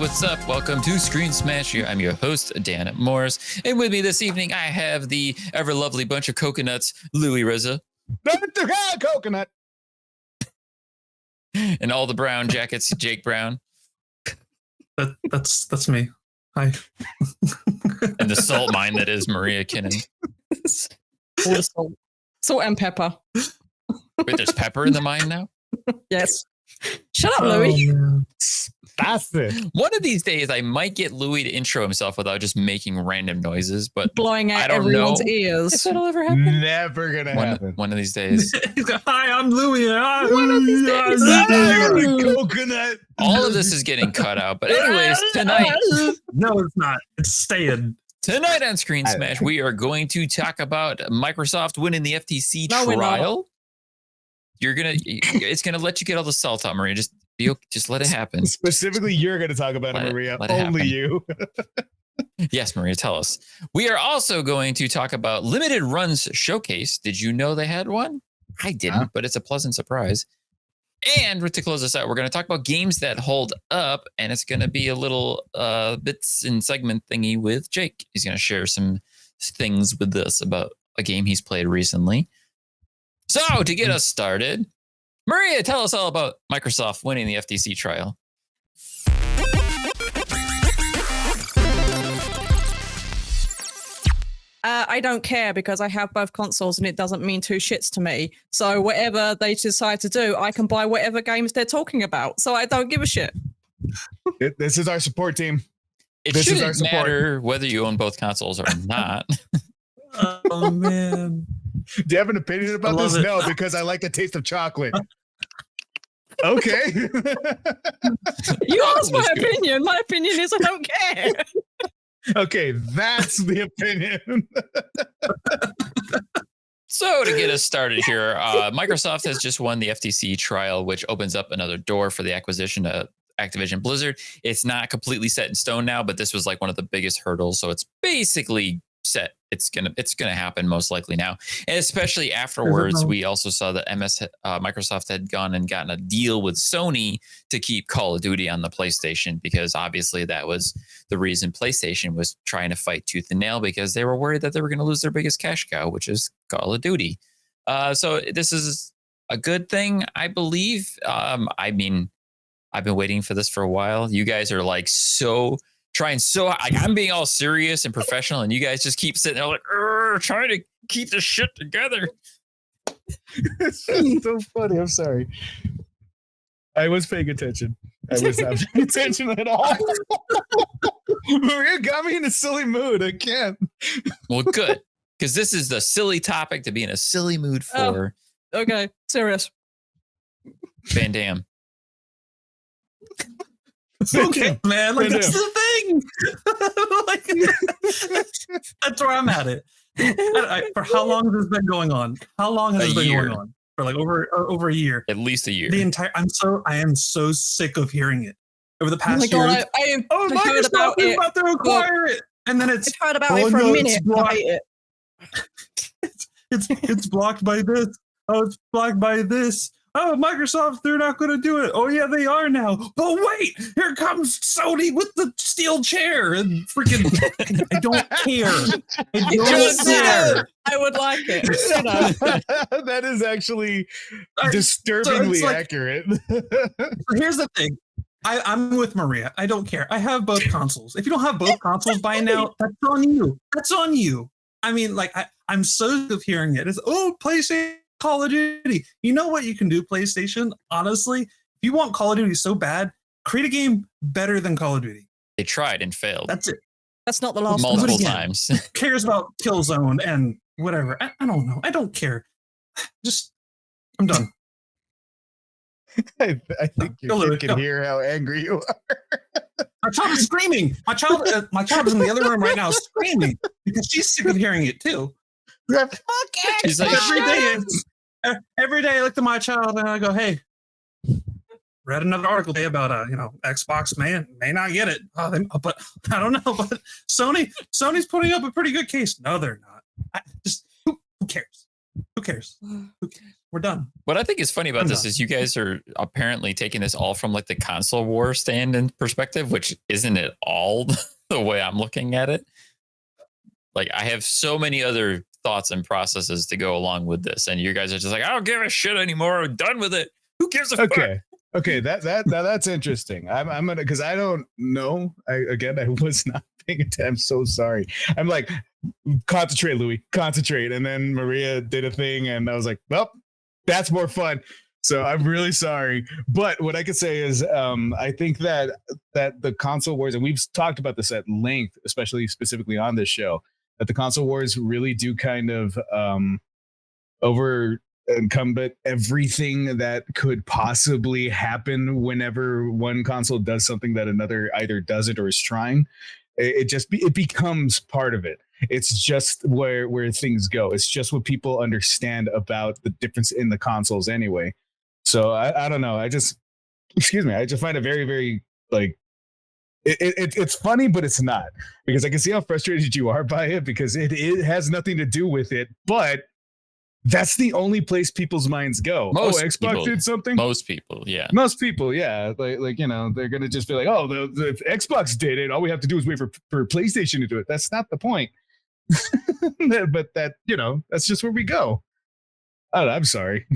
what's up? Welcome to Screen Smash. I'm your host, Dan Morris. And with me this evening, I have the ever lovely bunch of coconuts, Louis Reza. Coconut. And all the brown jackets, Jake Brown. That's me. Hi. And the salt mine that is Maria Kinnun. All the salt and pepper. Wait, there's pepper in the mine now? Yes. Shut up, Louis. That's it. One of these days, I might get Louis to intro himself without just making random noises, but blowing out I don't everyone's know ears. if that'll ever happen. Never gonna happen. One of these days. He's like, hi, I'm Louis. One of these days. Coconut. All of this is getting cut out. But anyways, tonight. No, it's not. It's staying. Tonight on Screen Smash, we are going to talk about Microsoft winning the FTC No, we're not. trial. It's gonna let you get all the salt out, Maria. Just let it happen. Specifically, you're gonna talk about it, Maria. Let it Only happen. you. Yes, Maria, tell us. We are also going to talk about Limited Runs Showcase. Did you know they had one? I didn't, but it's a pleasant surprise. And to close us out, we're going to talk about games that hold up, and it's going to be a little bits and segment thingy with Jake. He's going to share some things with us about a game he's played recently. So to get us started, Maria, tell us all about Microsoft winning the FTC trial. I don't care because I have both consoles and it doesn't mean two shits to me. So whatever they decide to do, I can buy whatever games they're talking about. So I don't give a shit. This is our support team. It shouldn't matter whether you own both consoles or not. Oh, man. Do you have an opinion about this? No, because I like the taste of chocolate. Okay. You asked my opinion. My opinion is I don't care. Okay, that's the opinion. So to get us started here, Microsoft has just won the FTC trial, which opens up another door for the acquisition of Activision Blizzard. It's not completely set in stone now, but this was like one of the biggest hurdles. So it's basically set. It's gonna happen most likely now, and especially afterwards, we also saw that Microsoft had gone and gotten a deal with Sony to keep Call of Duty on the PlayStation, because obviously that was the reason PlayStation was trying to fight tooth and nail, because they were worried that they were going to lose their biggest cash cow, which is Call of Duty. So this is a good thing, I believe. I mean, I've been waiting for this for a while. You guys are like I'm being all serious and professional, and you guys just keep sitting there like, trying to keep this shit together. It's so funny. I'm sorry. I was paying attention. I was not paying attention at all. Maria got me in a silly mood. I can't. Well, good, because this is the silly topic to be in a silly mood for. Oh, okay, serious. Van Damme. Okay, man. Like, that's the thing. That's where I'm at it. For how long has this been going on? How long has this been going on? For like over a year. At least a year. I am so sick of hearing it over the past year. Microsoft is about to acquire it, and then it's heard about it for a minute. I hate it. It's blocked by this. Oh, it's blocked by this. Oh, Microsoft, they're not going to do it. Oh, yeah, they are now. But wait, here comes Sony with the steel chair and freaking. I don't care. I don't care. I would like it. That is actually disturbingly accurate. Here's the thing. I'm with Maria. I don't care. I have both consoles. If you don't have both consoles by now, that's on you. That's on you. I mean, like, I'm so sick of hearing it. It's, PlayStation. Call of Duty. You know what you can do, PlayStation? Honestly, if you want Call of Duty so bad, create a game better than Call of Duty. They tried and failed. That's it. That's not the last multiple times. Who cares about Killzone and whatever? I don't know. I don't care. I'm done. I think you can hear how angry you are. My child is screaming. My child is in the other room right now screaming because she's sick of hearing it too. She's like, every day I look to my child and I go, hey, read another article today about Xbox may not get it, but I don't know. But Sony's putting up a pretty good case. No, they're not. Who cares? Who cares? We're done. What I think is funny about I'm this done. is you guys are apparently taking this all from like the console war stand and perspective, which isn't at all the way I'm looking at it. Like I have so many other thoughts and processes to go along with this, and you guys are just like, I don't give a shit anymore. I'm done with it. Who gives a fuck? Okay, that's interesting. I'm gonna, because I don't know. I was not paying attention. I'm so sorry. I'm like, concentrate, Louis, concentrate. And then Maria did a thing, and I was like, well, that's more fun. So I'm really sorry. But what I could say is, I think that the console wars, and we've talked about this at length, especially specifically on this show, that the console wars really do kind of over incumbent everything that could possibly happen whenever one console does something that another either doesn't or is trying. It becomes part of it. It's just where things go. It's just what people understand about the difference in the consoles anyway. So I don't know. I just find it very, very like it's funny, but it's not, because I can see how frustrated you are by it, because it has nothing to do with it, but that's the only place people's minds go. Xbox people, did something. Most people, yeah. Like they're gonna just be like, oh, the Xbox did it. All we have to do is wait for PlayStation to do it. That's not the point. But that's just where we go. Oh, I'm sorry.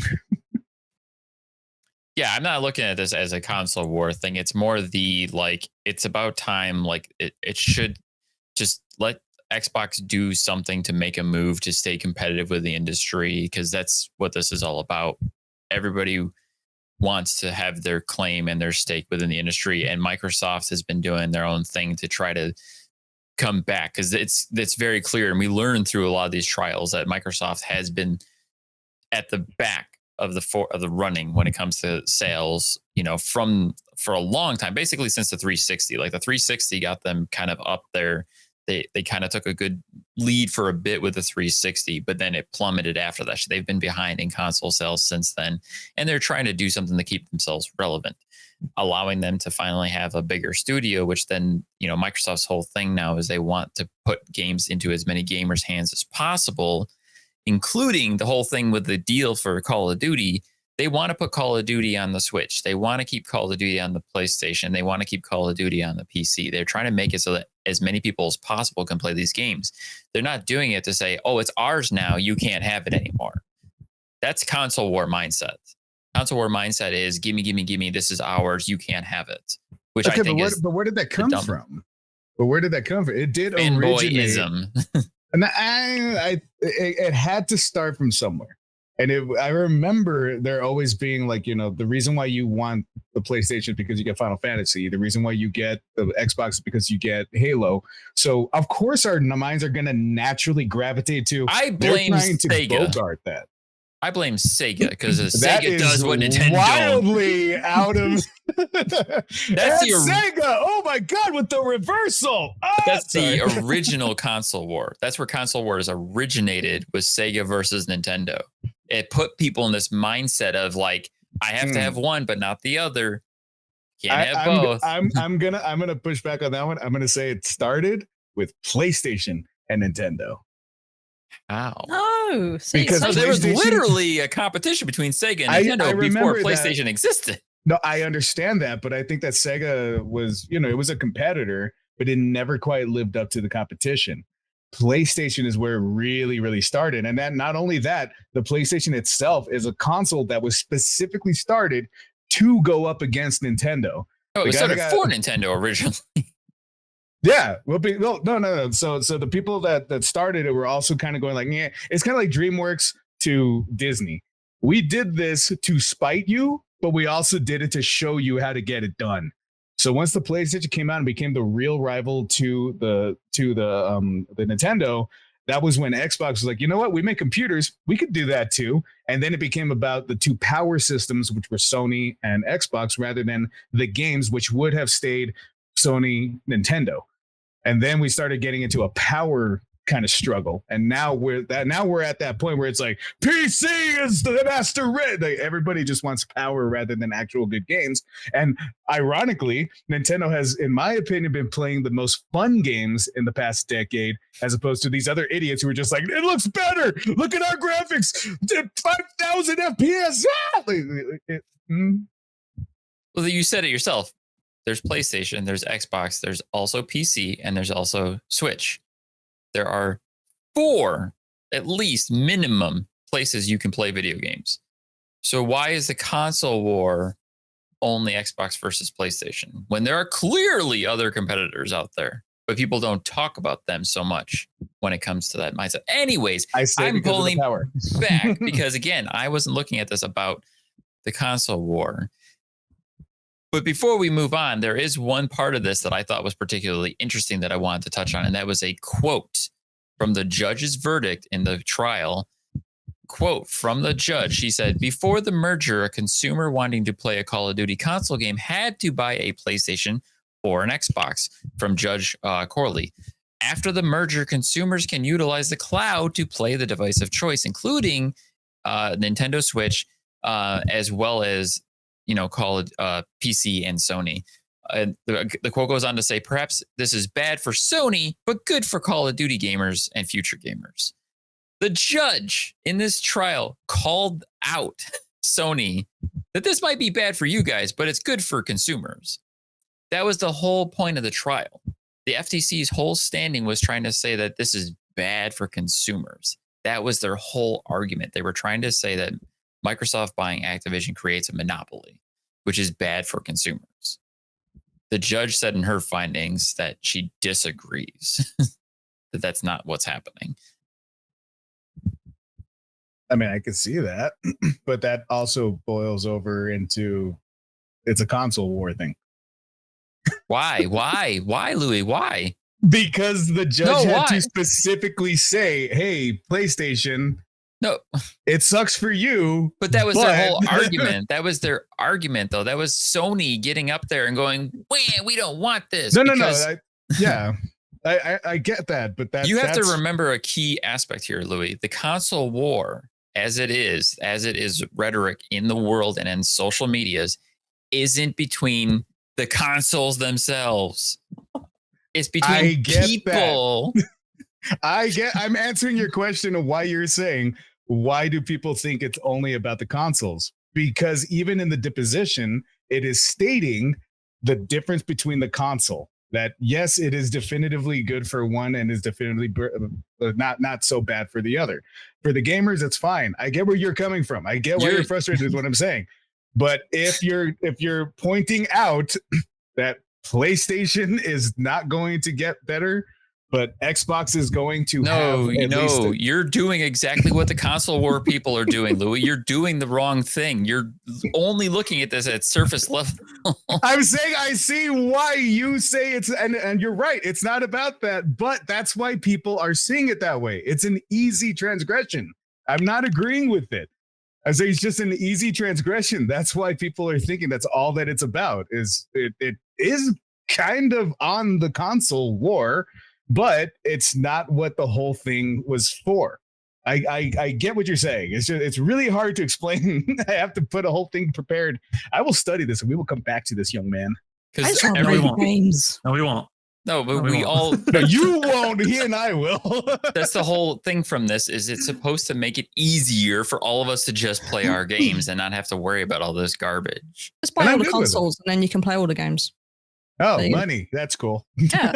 Yeah, I'm not looking at this as a console war thing. It's more the like, it's about time. Like it should just let Xbox do something to make a move to stay competitive with the industry, because that's what this is all about. Everybody wants to have their claim and their stake within the industry, and Microsoft has been doing their own thing to try to come back, because it's very clear, and we learned through a lot of these trials that Microsoft has been at the back of the running when it comes to sales, for a long time, basically since the 360. Like the 360 got them kind of up there. They kind of took a good lead for a bit with the 360, but then it plummeted after that. They've been behind in console sales since then, and they're trying to do something to keep themselves relevant, allowing them to finally have a bigger studio, which then, Microsoft's whole thing now is they want to put games into as many gamers' hands as possible, including the whole thing with the deal for Call of Duty. They want to put Call of Duty on the Switch. They want to keep Call of Duty on the PlayStation. They want to keep Call of Duty on the PC. They're trying to make it so that as many people as possible can play these games. They're not doing it to say, oh, it's ours now, you can't have it anymore. That's console war mindset. Console war mindset is gimme, this is ours, you can't have it. Which I think but where did that come from? But where did that come from? It did fanboyism. And it had to start from somewhere. And I remember there always being like, the reason why you want the PlayStation is because you get Final Fantasy. The reason why you get the Xbox is because you get Halo. So of course our minds are going to naturally gravitate to. I blame Sega. Bogart that. I blame Sega, because Sega does what Nintendo wildly out of. That's Sega. Oh my God, with the reversal. That's the original console war. That's where console wars originated, was Sega versus Nintendo. It put people in this mindset of like, I have to have one, but not the other. Can't have both. I'm gonna push back on that one. I'm gonna say it started with PlayStation and Nintendo. Wow. No, see, Because so there was literally a competition between Sega and Nintendo before PlayStation existed. No, I understand that, but I think that Sega was, it was a competitor, but it never quite lived up to the competition. PlayStation is where it really, really started. And then not only that, the PlayStation itself is a console that was specifically started to go up against Nintendo. Oh, it started for Nintendo originally. Yeah, no. So the people that started it were also kind of going like, yeah, it's kind of like DreamWorks to Disney. We did this to spite you, but we also did it to show you how to get it done. So once the PlayStation came out and became the real rival to the Nintendo, that was when Xbox was like, you know what, we make computers, we could do that too. And then it became about the two power systems, which were Sony and Xbox, rather than the games, which would have stayed Sony, Nintendo. And then we started getting into a power kind of struggle. And now we're at that point where it's like PC is the master race. Like everybody just wants power rather than actual good games. And ironically, Nintendo has, in my opinion, been playing the most fun games in the past decade, as opposed to these other idiots who are just like, it looks better. Look at our graphics. 5,000 FPS. Well, you said it yourself. There's PlayStation, there's Xbox, there's also PC, and there's also Switch. There are 4, at least minimum, places you can play video games. So why is the console war only Xbox versus PlayStation when there are clearly other competitors out there, but people don't talk about them so much when it comes to that mindset? Anyways, I'm pulling back because, again, I wasn't looking at this about the console war. But before we move on, there is one part of this that I thought was particularly interesting that I wanted to touch on, and that was a quote from the judge's verdict in the trial. Quote from the judge. She said, before the merger, a consumer wanting to play a Call of Duty console game had to buy a PlayStation or an Xbox, from Judge Corley. After the merger, consumers can utilize the cloud to play the device of choice, including Nintendo Switch, as well as Call it PC and Sony. The quote goes on to say, perhaps this is bad for Sony, but good for Call of Duty gamers and future gamers. The judge in this trial called out Sony that this might be bad for you guys, but it's good for consumers. That was the whole point of the trial. The FTC's whole standing was trying to say that this is bad for consumers. That was their whole argument. They were trying to say that Microsoft buying Activision creates a monopoly, which is bad for consumers. The judge said in her findings that she disagrees, that that's not what's happening. I mean, I can see that, but that also boils over into it's a console war thing. Why, Louis? Why? Because the judge had to specifically say, hey, PlayStation, no, it sucks for you. But that was their whole argument. That was their argument, though. That was Sony getting up there and going, we don't want this. No. I get that. But you have to remember a key aspect here, Louis. The console war, as it is rhetoric in the world and in social medias, isn't between the consoles themselves. It's between people. I'm answering your question of why you're saying, why do people think it's only about the consoles? Because even in the deposition, it is stating the difference between the console. That yes, it is definitively good for one and is definitively not so bad for the other. For the gamers, it's fine. I get where you're coming from. I get why you're frustrated with what I'm saying. But if you're pointing out that PlayStation is not going to get better, but Xbox is going to you're doing exactly what the console war people are doing, Louis. You're doing the wrong thing. You're only looking at this at surface level. I'm saying I see why you say it's, and you're right. It's not about that, but that's why people are seeing it that way. It's an easy transgression. I'm not agreeing with it. I say it's just an easy transgression. That's why people are thinking that's all that it's about. It is kind of on the console war, but it's not what the whole thing was for. I get what you're saying. It's really hard to explain. I have to put a whole thing prepared. I will study this and we will come back to this, young man. Because games. No, we won't. No, but we all. No, you won't. He and I will. That's the whole thing from this. Is it's supposed to make it easier for all of us to just play our games and not have to worry about all this garbage. Just buy all the consoles and then you can play all the games. Oh, money. That's cool. Yeah.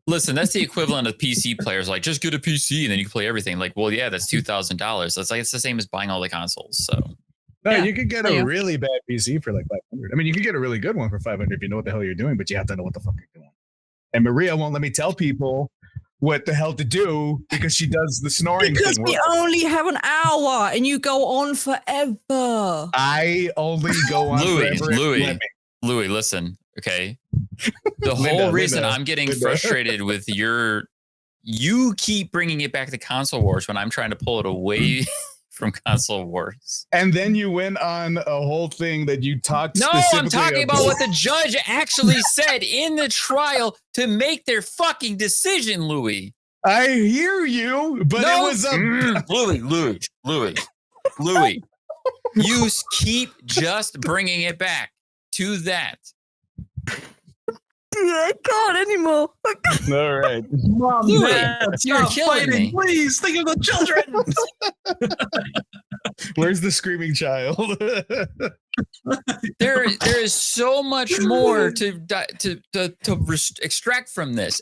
Listen, that's the equivalent of PC players. Like, just get a PC and then you can play everything. Like, well, yeah, that's $2,000. It's like it's the same as buying all the consoles. So you could get a really bad PC for like $500. I mean, you could get a really good one for $500 if you know what the hell you're doing, but you have to know what the fuck you're doing. And Maria won't let me tell people what the hell to do because she does the snoring because thing. We only have an hour and you go on forever. I only go on forever. Louis, listen, okay? The whole reason I'm getting frustrated with you keep bringing it back to console wars when I'm trying to pull it away from Console Wars. And then you went on a whole thing that you talked No, specifically I'm talking about what the judge actually said in the trial to make their fucking decision, Louis. I hear you, but it was Louis. You keep just bringing it back to that. I can't anymore. All right. Mom, Louis, Dad, you're stop killing fighting. me. Please think of the children. Where's the screaming child? There is so much more to extract from this,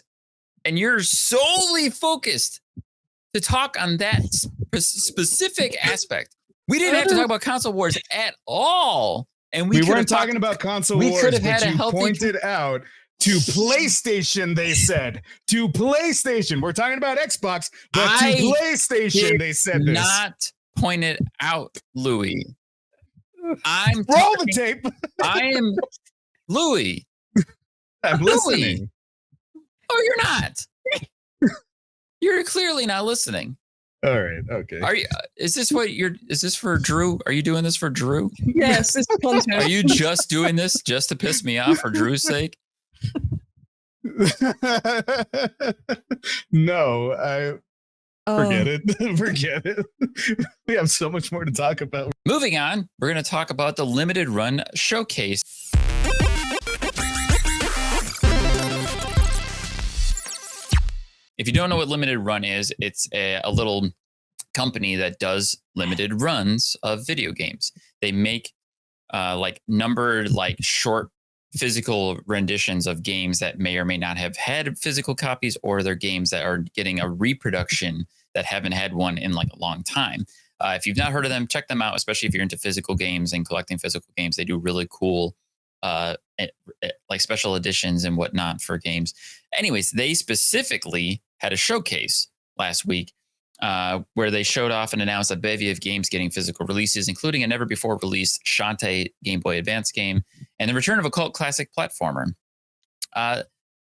and you're solely focused to talk on that specific aspect. We didn't have to talk about Console Wars at all, and we weren't talking about Console we Wars, could have but had a you healthy pointed out to PlayStation. They said to PlayStation. We're talking about Xbox, but I to PlayStation, they said this. Not pointed out, Louis. I'm Roll the tape. I am Louis. I'm listening. Oh, you're not. You're clearly not listening. All right. Okay. Are you? Is this for Drew? Are you doing this for Drew? Yes, it's content. Are you just doing this just to piss me off for Drew's sake? No, I forget Oh. it. Forget it. We have so much more to talk about. Moving on, we're going to talk about the limited run showcase. If you don't know what limited run is, it's a little company that does limited runs of video games. They make numbered short physical renditions of games that may or may not have had physical copies, or they're games that are getting a reproduction that haven't had one in a long time. If you've not heard of them, check them out, especially if you're into physical games and collecting physical games. They do really cool special editions and whatnot for games. Anyways, they specifically had a showcase last week where they showed off and announced a bevy of games getting physical releases, including a never before released Shantae Game Boy Advance game and the return of a cult classic platformer.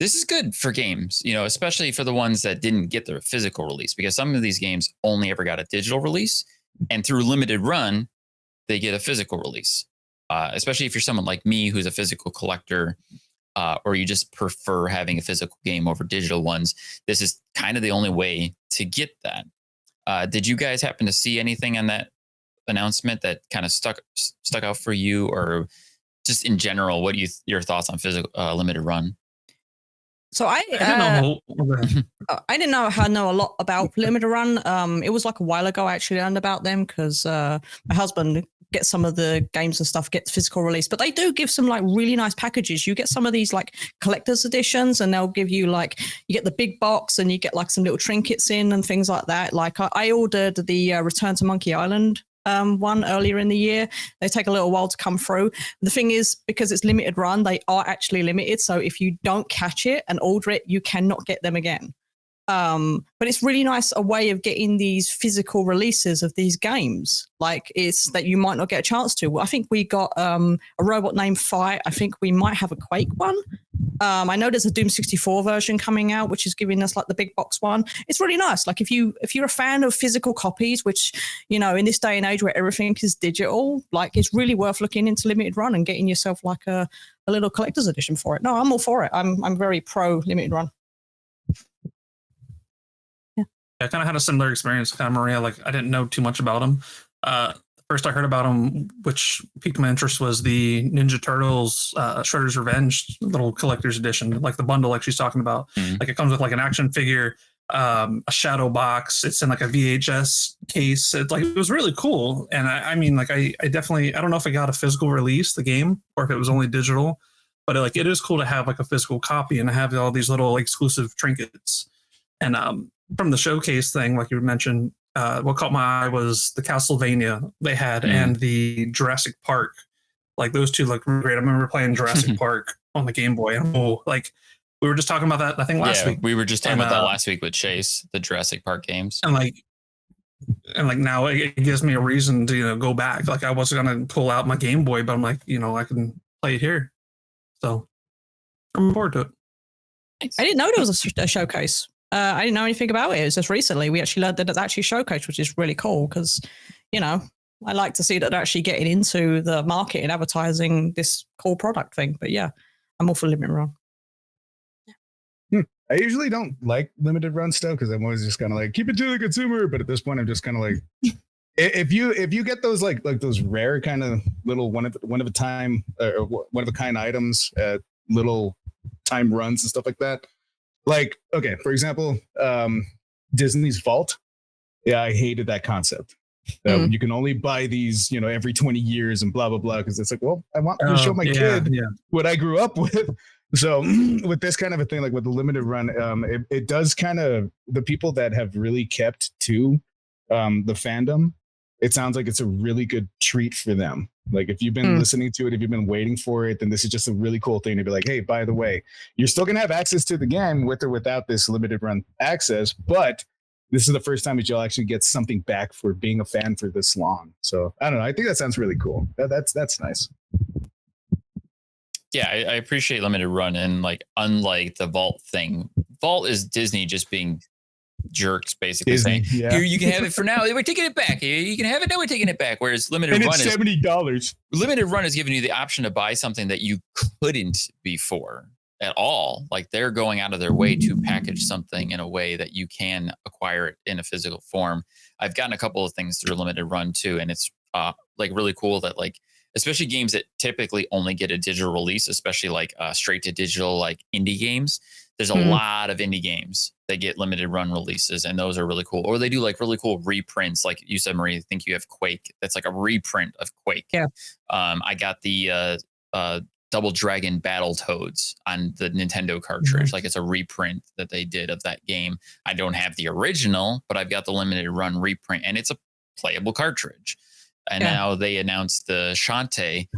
This is good for games, especially for the ones that didn't get their physical release, because some of these games only ever got a digital release, and through limited run, they get a physical release. Especially if you're someone like me who's a physical collector, or you just prefer having a physical game over digital ones. This is kind of the only way to get that. Did you guys happen to see anything on that announcement that kind of stuck out for you, or just in general, what your thoughts on physical limited run? So I didn't know a lot about limited run. It was a while ago I actually learned about them because my husband gets some of the games and stuff, get physical release, but they do give some really nice packages. You get some of these collector's editions, and they'll give you you get the big box and you get some little trinkets in and things like that. I ordered the Return to Monkey Island one earlier in the year. They take a little while to come through. The thing is, because it's limited run, they are actually limited. So if you don't catch it and order it, you cannot get them again. But it's really nice, a way of getting these physical releases of these games. It's that you might not get a chance to. I think we got a Robot Named Fight. I think we might have a Quake one. I know there's a Doom 64 version coming out, which is giving us the big box one. It's really nice. If you're a fan of physical copies, which, in this day and age where everything is digital, it's really worth looking into limited run and getting yourself a little collector's edition for it. No, I'm all for it. I'm very pro limited run. I kind of had a similar experience, Maria. I didn't know too much about them. First I heard about them, which piqued my interest, was the Ninja Turtles Shredder's Revenge little collector's edition, the bundle she's talking about. Mm-hmm. It comes with an action figure, a shadow box. It's in a VHS case. It was really cool. And I definitely, I don't know if I got a physical release, the game, or if it was only digital, but it is cool to have a physical copy and have all these little exclusive trinkets. And from the showcase thing, like you mentioned, what caught my eye was the Castlevania they had and the Jurassic Park. Those two look great. I remember playing Jurassic Park on the Game Boy. We were just talking about that, I think, last week. We were just talking about that last week with Chase, the Jurassic Park games. And now it gives me a reason to go back. I wasn't gonna pull out my Game Boy, but I'm I can play it here. So I'm looking forward to it. I didn't know there was a showcase. I didn't know anything about it. It was just recently we actually learned that it's actually showcased, which is really cool because, you know, I like to see that they're actually getting into the market and advertising this cool product thing. But yeah, I'm all for limited run. I usually don't like limited run stuff because I'm always just kind of like keep it to the consumer. But at this point, I'm just kind of like, if you get those like those rare kind of little one of a time or one of a kind items at little time runs and stuff like that. Like, okay, for example, Disney's Vault. Yeah, I hated that concept. You can only buy these, every 20 years and blah, blah, blah. Because it's like, well, I want to show my kid what I grew up with. So with this kind of a thing, like with the limited run, it does kind of, the people that have really kept to the fandom, it sounds like it's a really good treat for them. Like if you've been listening to it, if you've been waiting for it, then this is just a really cool thing to be like, hey, by the way, you're still going to have access to the game with or without this limited run access, but this is the first time that you'll actually get something back for being a fan for this long. So I don't know. I think that sounds really cool. That's nice. Yeah, I appreciate limited run, and like unlike the Vault thing, Vault is Disney just being jerks, basically saying, here, you can have it for now. We're taking it back. You can have it now. We're taking it back. Whereas limited run is $70. Limited run is giving you the option to buy something that you couldn't before at all. Like they're going out of their way to package something in a way that you can acquire it in a physical form. I've gotten a couple of things through limited run too, and it's like really cool that like, especially games that typically only get a digital release, especially like straight to digital, like indie games. There's a lot of indie games that get limited run releases, and those are really cool. Or they do like really cool reprints. Like you said, Marie, I think you have Quake. That's like a reprint of Quake. Yeah. I got the Double Dragon Battletoads on the Nintendo cartridge. Like it's a reprint that they did of that game. I don't have the original, but I've got the limited run reprint, and it's a playable cartridge. And now they announced the Shantae.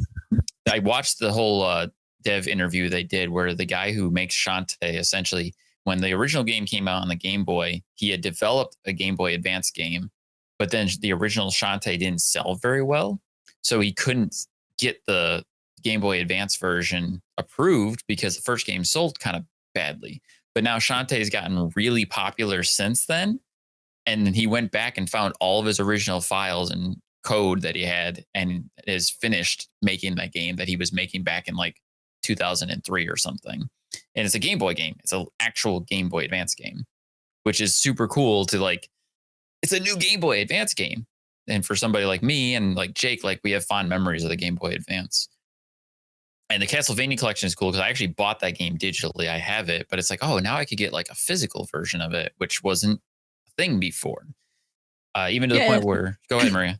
I watched the whole dev interview they did where the guy who makes Shantae, essentially, when the original game came out on the Game Boy, he had developed a Game Boy Advance game, but then the original Shantae didn't sell very well. So he couldn't get the Game Boy Advance version approved because the first game sold kind of badly. But now Shantae has gotten really popular since then. And then he went back and found all of his original files and code that he had and is finished making that game that he was making back in like 2003 or something. And it's a Game Boy game. It's an actual Game Boy Advance game, which is super cool to like, it's a new Game Boy Advance game. And for somebody like me and like Jake, like we have fond memories of the Game Boy Advance. And the Castlevania collection is cool because I actually bought that game digitally. I have it, but it's like, oh, now I could get like a physical version of it, which wasn't a thing before. Even to the point where, go ahead, Maria.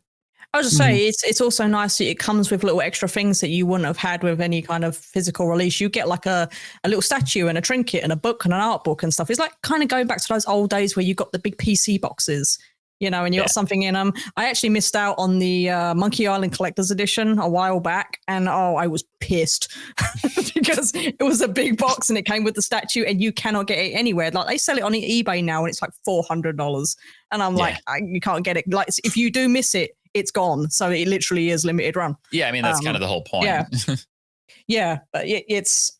I was just saying, it's also nice that it comes with little extra things that you wouldn't have had with any kind of physical release. You get like a little statue and a trinket and a book and an art book and stuff. It's like kind of going back to those old days where you got the big PC boxes, and you got something in them. I actually missed out on the Monkey Island Collector's Edition a while back, and I was pissed because it was a big box and it came with the statue, and you cannot get it anywhere. Like they sell it on eBay now, and it's like $400, and I'm like, you can't get it. Like if you do miss it, it's gone. So it literally is limited run. Yeah, I mean that's kind of the whole point. Yeah, but it is.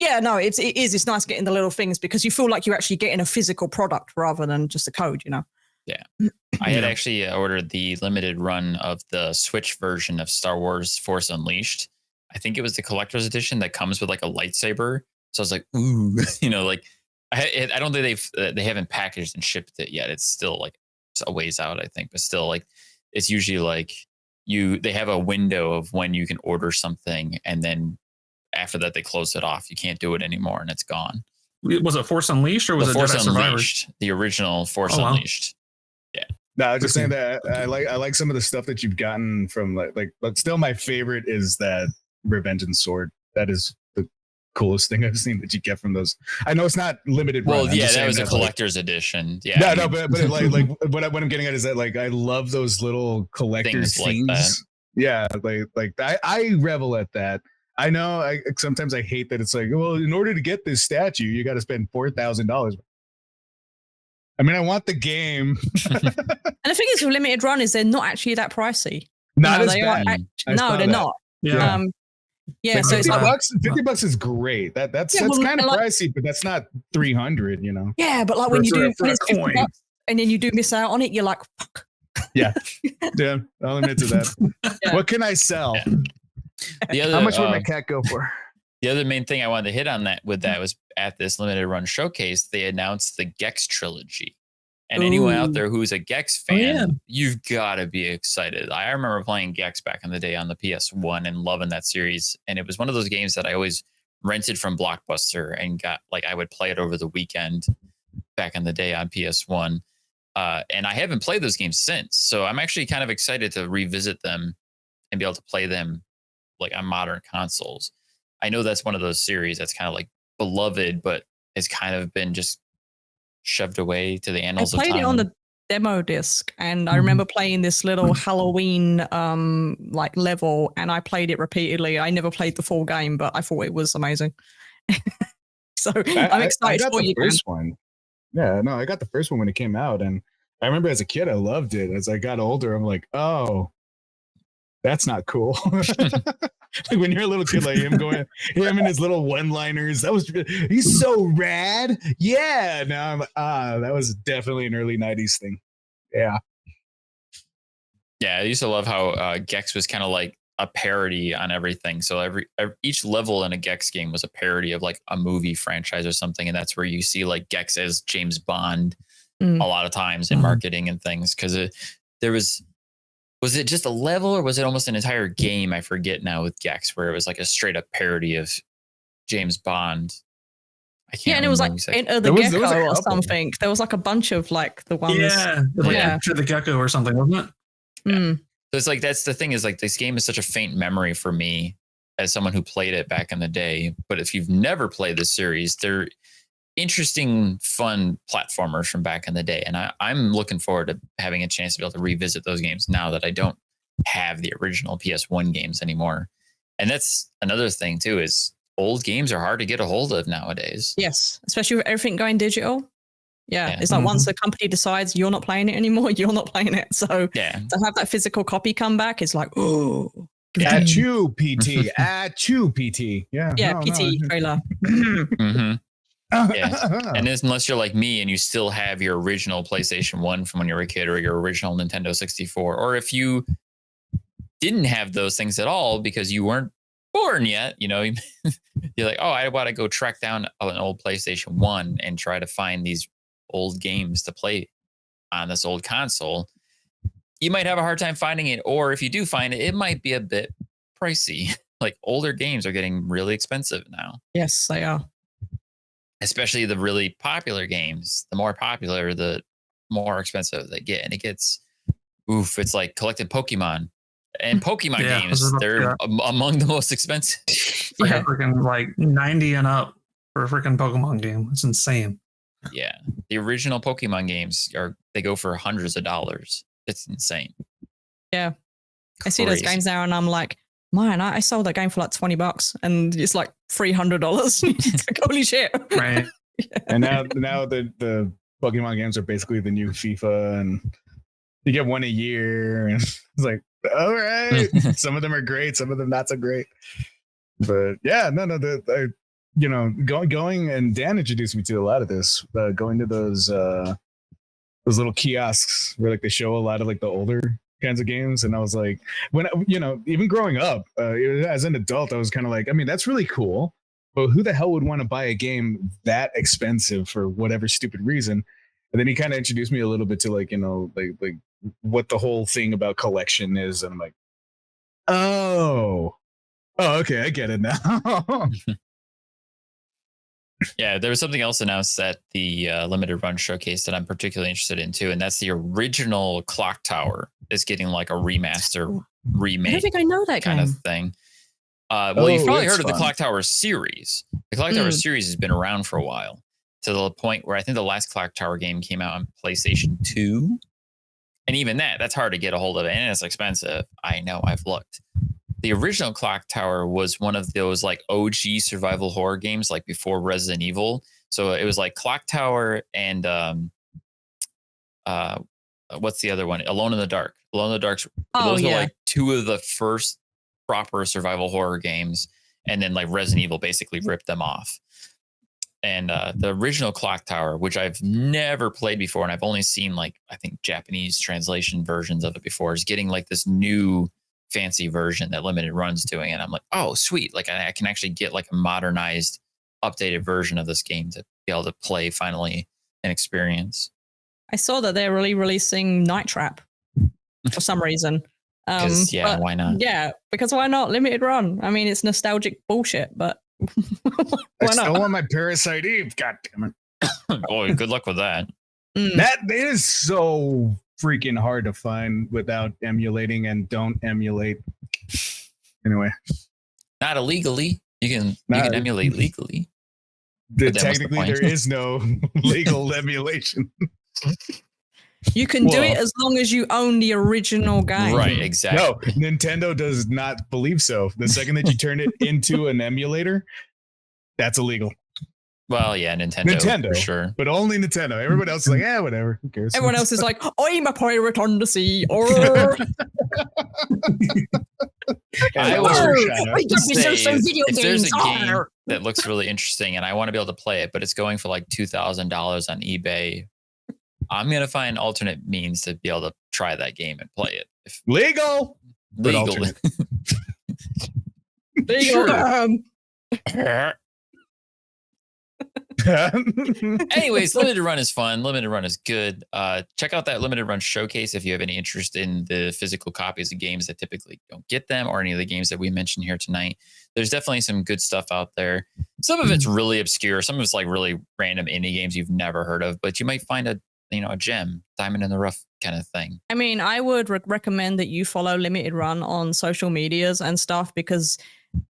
It's nice getting the little things because you feel like you're actually getting a physical product rather than just a code. Yeah, I had actually ordered the limited run of the Switch version of Star Wars Force Unleashed. I think it was the collector's edition that comes with like a lightsaber. So I was like, ooh, like I don't think they haven't packaged and shipped it yet. It's still like a ways out, I think, but still like it's usually like they have a window of when you can order something, and then after that they close it off. You can't do it anymore, and it's gone. Was it Force Unleashed or was it Force Jedi Unleashed? Survivor? The original Force Unleashed. Yeah. No, I was just saying that I like some of the stuff that you've gotten from like, but still my favorite is that Revengeance sword. That is the coolest thing I've seen that you get from those. I know it's not limited. Well, yeah, that was a collector's edition. Yeah. No, no, but like what I'm getting at is that like I love those little collector's things. Like that. Yeah, like I revel at that. I know sometimes I hate that it's like, well, in order to get this statue, you got to spend $4,000. I mean, I want the game. And the thing is with limited run is they're not actually that pricey. Not as bad. They're not. Yeah. Yeah, so it's $50 is great. That's kind of pricey, but that's not $300, Yeah, but like when you do $50 and then you do miss out on it, you're like, fuck. Yeah, I'll admit to that. Yeah. What can I sell? The other, How much would my cat go for? The other main thing I wanted to hit on that was at this limited run showcase, they announced the Gex trilogy. And anyone out there who's a Gex fan, you've got to be excited. I remember playing Gex back in the day on the PS1 and loving that series. And it was one of those games that I always rented from Blockbuster and got, like, I would play it over the weekend back in the day on PS1. And I haven't played those games since. So I'm actually kind of excited to revisit them and be able to play them like on modern consoles. I know that's one of those series that's kind of like beloved, but it's kind of been just shoved away to the annals of time. I played it on the demo disc, and I remember playing this little Halloween like level, and I played it repeatedly. I never played the full game, but I thought it was amazing. So I'm excited for you. First one. Yeah, no, I got the first one when it came out, and I remember as a kid I loved it. As I got older, I'm like, oh, that's not cool. Like when you're a little kid like him him and his little one-liners, he's so rad. Yeah. Now I'm that was definitely an early 90s thing. Yeah. Yeah, I used to love how Gex was kind of like a parody on everything. So each level in a Gex game was a parody of like a movie franchise or something. And that's where you see like Gex as James Bond a lot of times in marketing and things. Because there was it just a level or was it almost an entire game? I forget now with Gex, where it was like a straight up parody of James Bond. I can't. Yeah, and it was like Enter the Gecko or something. There was like a bunch of like the ones. Yeah, like Enter the Gecko or something, wasn't it? Yeah. So it's like that's the thing is like this game is such a faint memory for me as someone who played it back in the day. But if you've never played this series, they're interesting, fun platformers from back in the day. And I'm looking forward to having a chance to be able to revisit those games now that I don't have the original PS1 games anymore. And that's another thing too, is old games are hard to get a hold of nowadays. Yes, especially with everything going digital. Yeah. It's like once the company decides you're not playing it anymore, you're not playing it. So to have that physical copy come back is like, oh. At you, PT. At you, PT. Yeah. Yeah, PT trailer. Yeah. And unless you're like me and you still have your original PlayStation 1 from when you were a kid or your original Nintendo 64, or if you didn't have those things at all because you weren't born yet, you know, you're like, oh, I want to go track down an old PlayStation 1 and try to find these old games to play on this old console. You might have a hard time finding it, or if you do find it, it might be a bit pricey. Like older games are getting really expensive now. Yes, they are. Especially the really popular games. The more popular, the more expensive they get. And it gets, it's like collected Pokemon. And Pokemon games, they're among the most expensive. Like freaking like 90 and up for a freaking Pokemon game. It's insane. Yeah. The original Pokemon games they go for hundreds of dollars. It's insane. Yeah. I see those games now and I'm like, man, I sold that game for like $20 and it's like $300. It's like, holy shit. Right. And now the Pokemon games are basically the new FIFA, and you get one a year, and it's like, all right. Some of them are great, some of them not so great. But yeah, going and Dan introduced me to a lot of this, going to those little kiosks where like they show a lot of like the older kinds of games. And I was like, when, even growing up as an adult, I was kind of like, I mean, that's really cool, but who the hell would want to buy a game that expensive for whatever stupid reason? And then he kind of introduced me a little bit to like, like what the whole thing about collection is. And I'm like, oh, okay, I get it now. Yeah, there was something else announced at the limited run showcase that I'm particularly interested in too, and that's the original Clock Tower is getting like a remaster, remake. I don't think I know that kind game. of thing. Well, you've probably heard of the Clock Tower series. The Clock Tower series has been around for a while, to the point where I think the last Clock Tower game came out on PlayStation 2, and even that's hard to get a hold of, and it's expensive. I know, I've looked. The original Clock Tower was one of those like OG survival horror games, like before Resident Evil. So it was like Clock Tower and what's the other one? Alone in the Dark. Alone in the Dark. Those were like two of the first proper survival horror games, and then like Resident Evil basically ripped them off. And the original Clock Tower, which I've never played before, and I've only seen like I think Japanese translation versions of it before, is getting like this new fancy version that Limited Run's doing, and I'm like, oh sweet, like I can actually get like a modernized, updated version of this game to be able to play finally and experience. I saw that they're really releasing Night Trap for some reason. Why not? Yeah, because why not? Limited Run. I mean, it's nostalgic bullshit, but why I not? still want my Parasite Eve. God damn it. Boy, good luck with that. That is so freaking hard to find without emulating, and don't emulate. Anyway. Not illegally. You can emulate legally. Technically, there is no legal emulation. You can do it as long as you own the original game. Right, exactly. No, Nintendo does not believe so. The second that you turn it into an emulator, that's illegal. Well, yeah, Nintendo for sure. But only Nintendo. Everybody else is like, yeah, whatever. Who cares? Everyone else is like, I'm a pirate on the sea. Or if there's a game that looks really interesting and I want to be able to play it, but it's going for like $2,000 on eBay, I'm gonna find alternate means to be able to try that game and play it. Legal. Anyways, Limited Run is fun. Limited Run is good. Check out that Limited Run showcase if you have any interest in the physical copies of games that typically don't get them, or any of the games that we mentioned here tonight. There's definitely some good stuff out there. Some of it's really obscure. Some of it's like really random indie games you've never heard of, but you might find a gem, diamond in the rough kind of thing. I mean, I would recommend that you follow Limited Run on social medias and stuff, because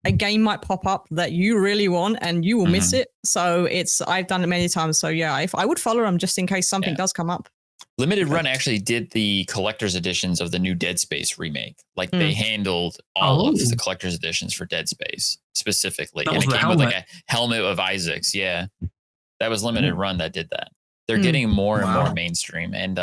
a game might pop up that you really want and you will miss it. So I've done it many times. So yeah, I would follow them just in case something does come up. Limited Run actually did the collector's editions of the new Dead Space remake. Like they handled all of the collector's editions for Dead Space specifically. And it came with like a helmet of Isaac's. Yeah. That was Limited Run that did that. They're getting more and more mainstream. And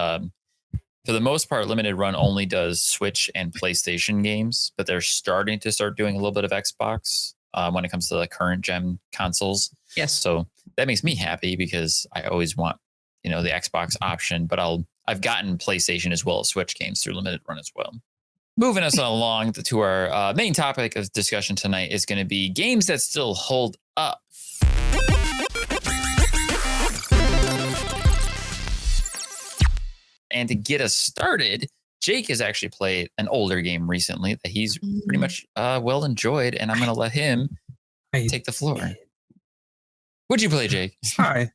for the most part, Limited Run only does Switch and PlayStation games, but they're starting to doing a little bit of Xbox when it comes to the current gen consoles. Yes. So that makes me happy because I always want, the Xbox option, but I've gotten PlayStation as well as Switch games through Limited Run as well. Moving us along to our main topic of discussion tonight is going to be games that still hold up. And to get us started, Jake has actually played an older game recently that he's pretty much well enjoyed, and I'm going to let him take the floor. What'd you play, Jake? Hi,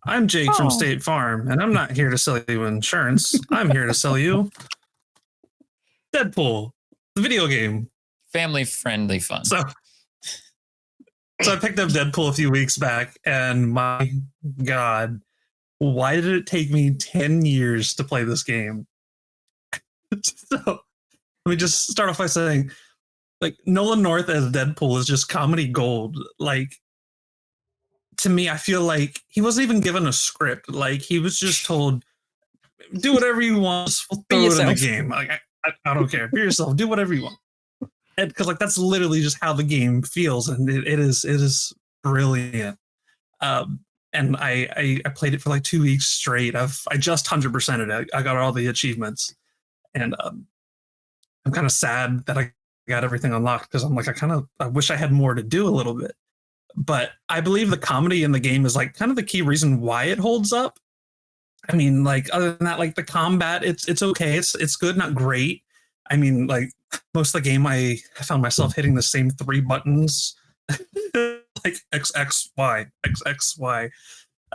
I'm Jake from State Farm, and I'm not here to sell you insurance. I'm here to sell you Deadpool, the video game. Family-friendly fun. So I picked up Deadpool a few weeks back, and my God, why did it take me 10 years to play this game? So let me just start off by saying, like, Nolan North as Deadpool is just comedy gold. Like, to me, I feel like he wasn't even given a script. Like, he was just told, do whatever you want. We'll throw it in the game. Like, I don't care. Be yourself. Do whatever you want. And because like that's literally just how the game feels, and it is brilliant. And I played it for like 2 weeks straight. I just 100%ed it. I got all the achievements, and I'm kind of sad that I got everything unlocked because I'm like I wish I had more to do a little bit. But I believe the comedy in the game is like kind of the key reason why it holds up. I mean, like other than that, like the combat, it's okay. It's good, not great. I mean, like most of the game, I found myself hitting the same 3 buttons, like X, X, Y, X, X, Y.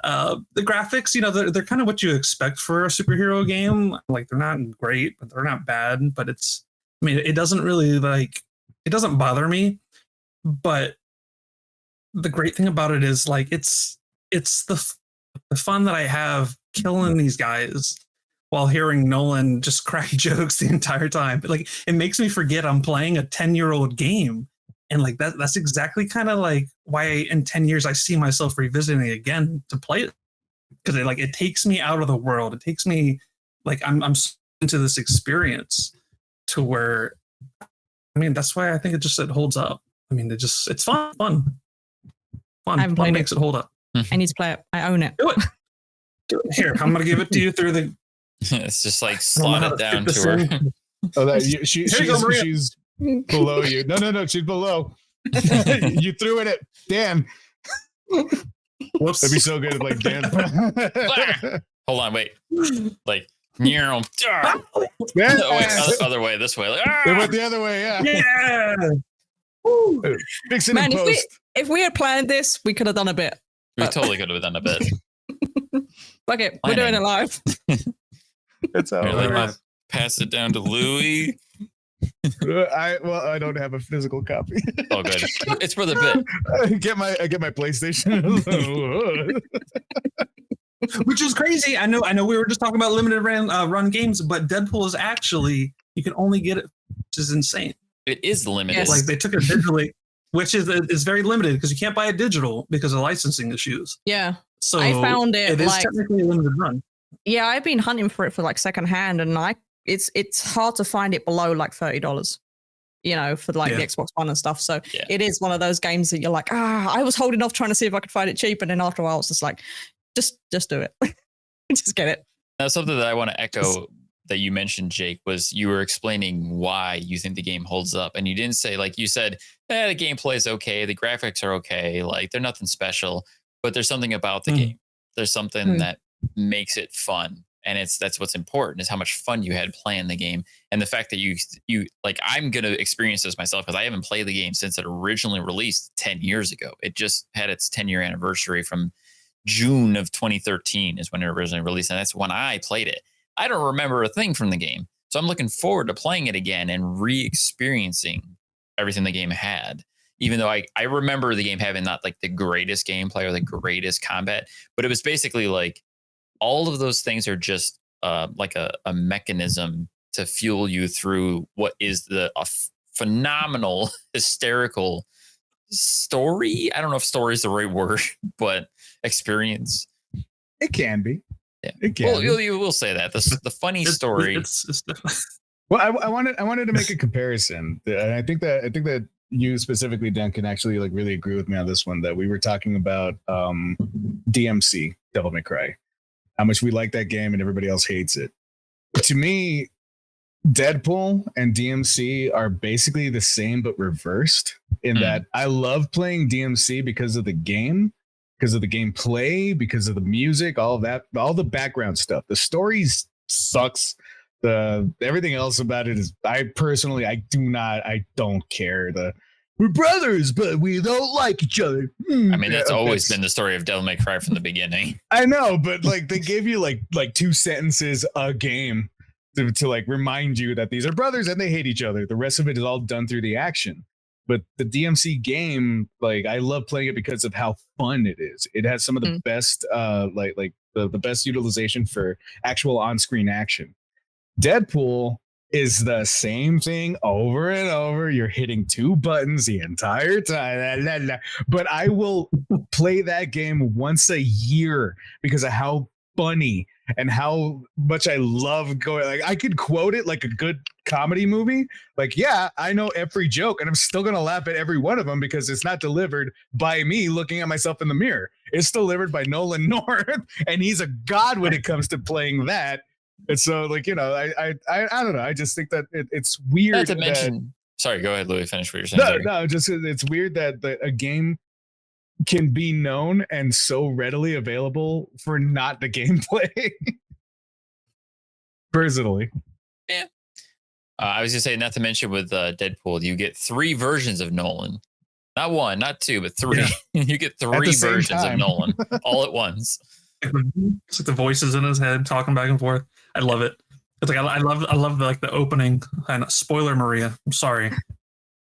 The graphics, they're kind of what you expect for a superhero game. Like they're not great, but they're not bad. But it doesn't really it doesn't bother me. But the great thing about it is like it's the fun that I have killing these guys while hearing Nolan just crack jokes the entire time. But like it makes me forget I'm playing a 10-year-old game. And like that's exactly kind of like why in 10 years I see myself revisiting it again to play it. Because it takes me out of the world. It takes me like I'm into this experience to where that's why I think it holds up. It's fun. Fun makes it hold up. I need to play it. I own it. Do it. Here, I'm gonna give it to you through the. It's just like slot it down to her. She's below you. No, she's below. You threw it at Dan. Whoops. That'd be so good if like Dan. Hold on, wait. Like, yeah. Yeah. No, wait, other way, this way. Like, They went the other way. Yeah. Yeah. Fix it Man, in post. if we had planned this, we could have done a bit. we totally could have done a bit. Fuck it, we're doing it live. That's how Here, it let me works. pass it down to Louis. I don't have a physical copy. Oh, good. It's for the bit. I get my PlayStation. Which is crazy. I know. We were just talking about limited run games, but Deadpool is actually you can only get it, which is insane. It is limited. Yes. Like they took it digitally, which is very limited because you can't buy it digital because of licensing issues. Yeah. So I found it is technically a limited run. Yeah, I've been hunting for it for like secondhand, and it's hard to find it below like $30. You know, for like the Xbox One and stuff. So it is one of those games that you're like, I was holding off trying to see if I could find it cheap, and then after a while, it's just like, just do it, just get it. Now, something that I want to echo that you mentioned, Jake, was you were explaining why you think the game holds up, and you didn't say, like you said, the gameplay is okay, the graphics are okay, like they're nothing special, but there's something about the game. There's something that makes it fun, and that's what's important is how much fun you had playing the game, and the fact that you like. I'm gonna experience this myself because I haven't played the game since it originally released 10 years ago. It just had its 10-year anniversary from June of 2013 is when it originally released, and that's when I played it. I don't remember a thing from the game, so I'm looking forward to playing it again and re-experiencing everything the game had. Even though I remember the game having not like the greatest gameplay or the greatest combat, but it was basically like all of those things are just like a mechanism to fuel you through what is a phenomenal, hysterical story. I don't know if story is the right word, but experience. It can be. Yeah, it can. Well, you will say that the funny story. It's well, I wanted to make a comparison. And I think that you specifically, Dan, can actually like really agree with me on this one. That we were talking about DMC, Devil May Cry, how much we like that game and everybody else hates it. To me, Deadpool and DMC are basically the same but reversed in that I love playing DMC because of the game, because of the gameplay, because of the music, all of that, all the background stuff. The story sucks. Everything else about it is, I don't care. We're brothers, but we don't like each other. I mean, that's always been the story of Devil May Cry from the beginning. I know, but like they gave you like 2 sentences a game to like remind you that these are brothers and they hate each other. The rest of it is all done through the action. But the DMC game, like I love playing it because of how fun it is. It has some of the best, the best utilization for actual on-screen action. Deadpool is the same thing over and over. You're hitting 2 buttons the entire time. But I will play that game once a year because of how funny and how much I love going. Like I could quote it like a good comedy movie. Like, yeah, I know every joke and I'm still going to laugh at every one of them because it's not delivered by me looking at myself in the mirror. It's delivered by Nolan North, and he's a god when it comes to playing that. And so, like, you know, I don't know. I just think that it's weird. Not to mention, sorry, go ahead, Louis. Finish what you're saying. No, just it's weird that a game can be known and so readily available for not the gameplay. Personally, yeah. I was gonna say, not to mention with Deadpool, you get 3 versions of Nolan. Not 1, not 2, but 3. Yeah. You get 3 versions of Nolan all at once. It's like the voices in his head talking back and forth. I love it. It's like I love like the opening. And spoiler, Maria. I'm sorry,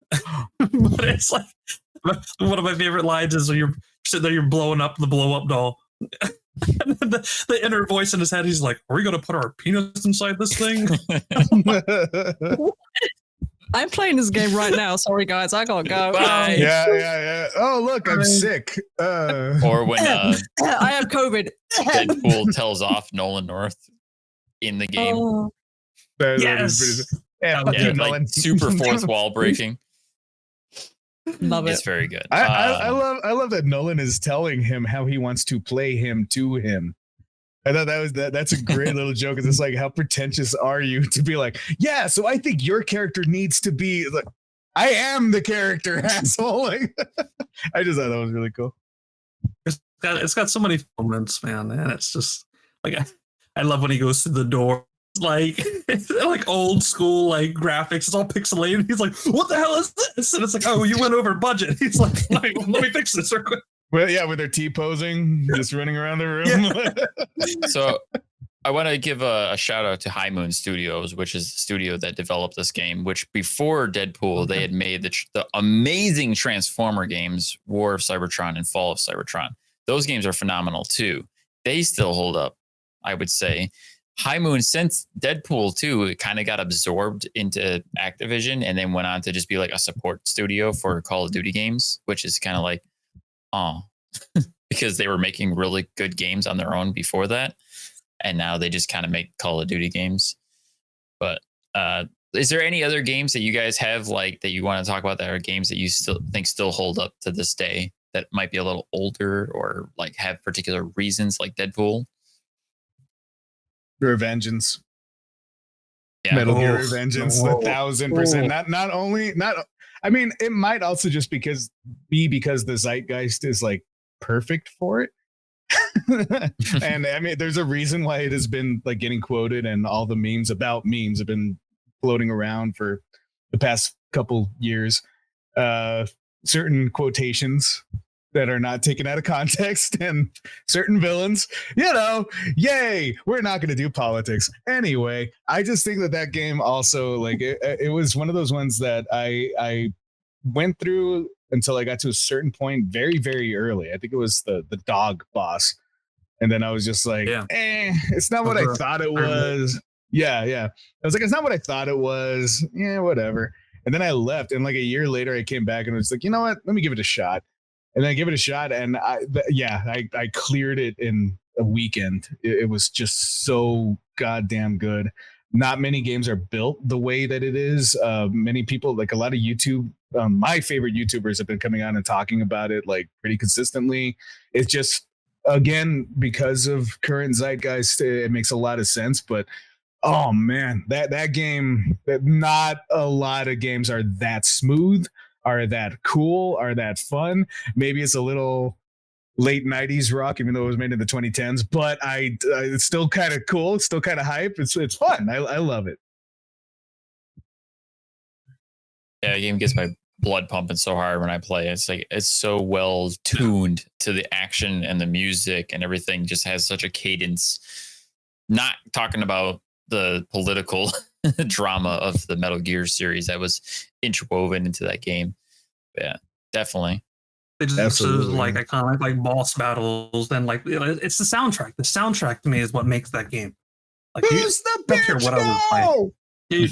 but it's like one of my favorite lines is when you're sitting there, you're blowing up the blow up doll. And then the inner voice in his head, he's like, "Are we going to put our penis inside this thing?" I'm playing this game right now. Sorry, guys, I gotta go. Bye. Yeah. Oh, look, I'm sick. Or when I have COVID. Deadpool tells off Nolan North in the game. Oh. Yes. Yeah, like super fourth wall breaking. Love It's it. very good. I love that Nolan is telling him how he wants to play him to him. I thought that's a great little joke. It's like, how pretentious are you to be like, yeah, so I think your character needs to be like, I am the character, asshole. Like, I just thought that was really cool. It's got so many moments, man, and it's just like I love when he goes through the door, like it's like old school like graphics. It's all pixelated. He's like, "What the hell is this?" And it's like, "Oh, you went over budget." He's like, "Let me fix this real quick." Well, yeah, with their T-posing, just running around the room. So I want to give a shout out to High Moon Studios, which is the studio that developed this game, which before Deadpool, they had made the amazing Transformer games, War of Cybertron and Fall of Cybertron. Those games are phenomenal too. They still hold up, I would say. High Moon, since Deadpool 2, it kind of got absorbed into Activision and then went on to just be like a support studio for Call of Duty games, which is kind of like, oh, because they were making really good games on their own before that. And now they just kind of make Call of Duty games. But is there any other games that you guys have like that you want to talk about that are games that you still hold up to this day that might be a little older or like have particular reasons like Deadpool? Revengeance. Yeah. Metal Gear Revengeance, 1,000%. I mean, it might also just because the zeitgeist is like perfect for it. And I mean, there's a reason why it has been like getting quoted, and all the memes about memes have been floating around for the past couple years. Certain quotations that are not taken out of context, and certain villains, yay, we're not going to do politics anyway. I just think that game also, like, it was one of those ones that I went through until I got to a certain point very, very early. I think it was the dog boss. And then I was just like, it's not what I thought it was. Yeah. I was like, it's not what I thought it was. Yeah, whatever. And then I left. And like a year later, I came back and was like, you know what? Let me give it a shot. And then I give it a shot. And I cleared it in a weekend. It was just so goddamn good. Not many games are built the way that it is. Many people, like a lot of YouTube, my favorite YouTubers have been coming on and talking about it like pretty consistently. It's just, again, because of current zeitgeist, it makes a lot of sense. But oh man, that game, not a lot of games are that smooth, are that cool, are that fun. Maybe it's a little late 90s rock, even though it was made in the 2010s, but it's still kind of cool. It's still kind of hype. It's fun. I love it. Yeah, the game gets my blood pumping so hard when I play. It's like, it's so well tuned to the action, and the music and everything just has such a cadence. Not talking about the political drama of the Metal Gear series that was interwoven into that game. But yeah, definitely. They just like iconic like boss battles, and like it's the soundtrack. The soundtrack to me is what makes that game. Like, who's the bitch? Don't care what I was playing.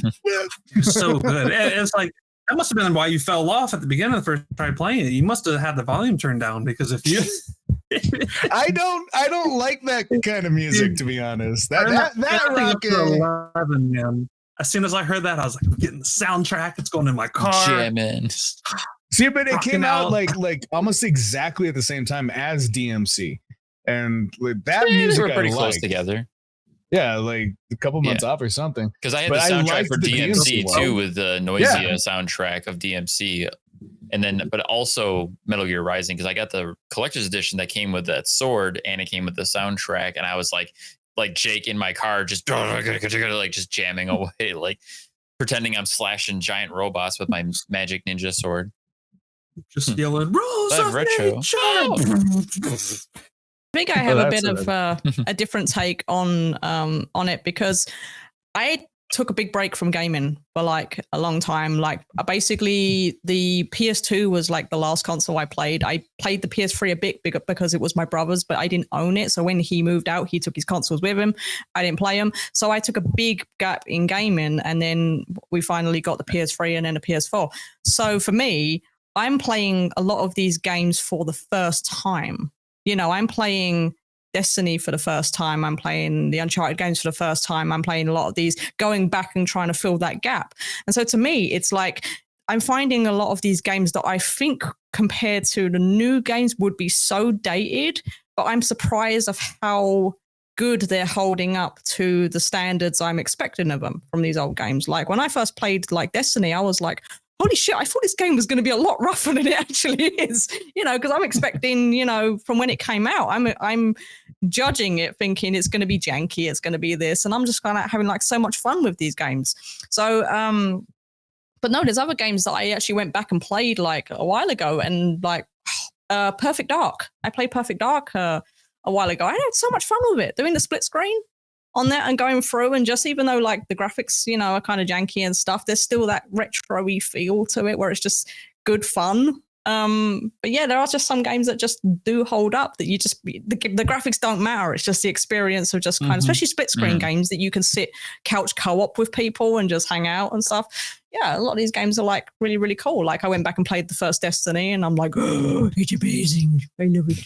It's so good. It's like that must have been why you fell off at the beginning of the first try playing it. You must have had the volume turned down, because if you I don't like that kind of music, to be honest. That rock is 11, man. As soon as I heard that, I was like, I'm getting the soundtrack. It's going in my car. Jamming. See, but it came out like almost exactly at the same time as DMC, and like, that music were pretty I close liked. together. Yeah, like a couple months off or something. Because I had But the soundtrack liked for the DMC DMC too, with the Noisia soundtrack of DMC, and then but also Metal Gear Rising, because I got the collector's edition that came with that sword, and it came with the soundtrack, and I was like Jake in my car, just like just jamming away, like pretending I'm slashing giant robots with my magic ninja sword. Just yelling, "Rules of retro. nature!" I think I have a bit of a different take on it, because I took a big break from gaming for like a long time. Like basically the PS2 was like the last console I played. I played the PS3 a bit because it was my brother's, but I didn't own it. So when he moved out, he took his consoles with him. I didn't play them. So I took a big gap in gaming, and then we finally got the PS3 and then the PS4. So for me, I'm playing a lot of these games for the first time. You know, I'm playing Destiny for the first time. I'm playing the Uncharted games for the first time. I'm playing a lot of these, going back and trying to fill that gap. And so to me, it's like, I'm finding a lot of these games that I think compared to the new games would be so dated, but I'm surprised of how good they're holding up to the standards I'm expecting of them from these old games. Like when I first played like Destiny, I was like, holy shit, I thought this game was going to be a lot rougher than it actually is, because I'm expecting, from when it came out, I'm judging it thinking it's going to be janky, it's going to be this, and I'm just kind of having like so much fun with these games. So, but no, there's other games that I actually went back and played like a while ago, and like Perfect Dark. I played Perfect Dark a while ago. I had so much fun with it, doing the split screen on there and going through, and just even though like the graphics, are kind of janky and stuff, there's still that retro-y feel to it where it's just good fun. But yeah, there are just some games that just do hold up that the graphics don't matter. It's just the experience of just kind of, especially split screen games that you can sit couch co-op with people and just hang out and stuff. Yeah, a lot of these games are like really, really cool. Like I went back and played the first Destiny and I'm like, oh, it's amazing. I love it.